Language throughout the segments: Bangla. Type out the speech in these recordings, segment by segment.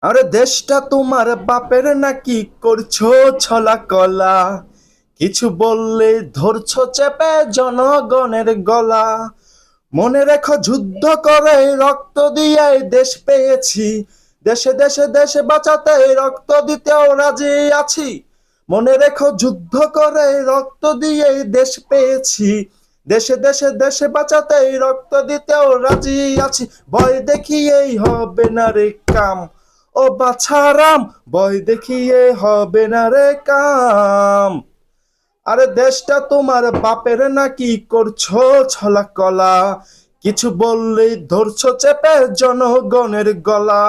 আরে দেশটা তোমার বাপের নাকি করছো ছলা কলা, কিছু বললে ধরছো চেপে জনগণের গলা। মনে রেখো যুদ্ধ করে রক্ত দিয়ে দেশ পেয়েছি, দেশে দেশে দেশে বাঁচাতে রক্ত দিতেও রাজি আছি। মনে রেখো যুদ্ধ করে রক্ত দিয়ে দেশ পেয়েছি, দেশে দেশে দেশে বাঁচাতে রক্ত দিতেও রাজি আছি। ভয় দেখিয়েই হবে না রে কাম, ও বাছারাম, ভয় দেখিয়ে হবে না রে কাম। আরে দেশটা তোমার বাপের নাকি করছো ছলা কলা, কিছু বললেই ধরছো চেপে জনগণের গলা।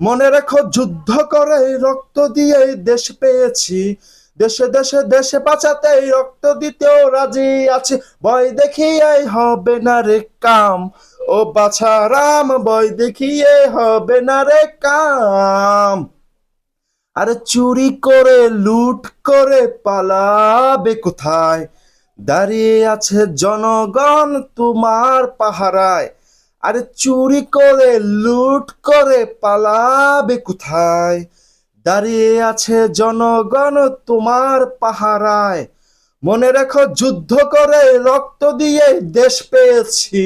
মনে রেখো যুদ্ধ করে রক্ত দিয়ে দেশ পেয়েছি, দেশে দেশে দেশে বাঁচাতে রক্ত দিতেও রাজি আছি। ভয় দেখিয়ে হবে না রে কাম, ও বাছারাম, ভয় দেখিয়ে হবে না রে কাম। আরে চুরি করে লুট করে পালাবে কোথায়, দাঁড়িয়ে আছে জনগণ তোমার পাহারায়। আরে চুরি করে লুট করে পালাবে কোথায়, দাঁড়িয়ে আছে জনগণ তোমার পাহারায়। মনে রেখো যুদ্ধ করে রক্ত দিয়ে দেশ পেয়েছি,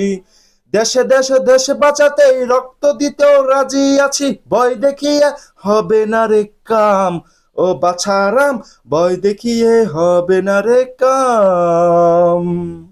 দেশে দেশে দেশে বাঁচাতে রক্ত দিতেও রাজি আছি। ভয় দেখিয়ে হবে না রে কাম, ও বাছারাম, ভয় দেখিয়ে হবে না রে কাম।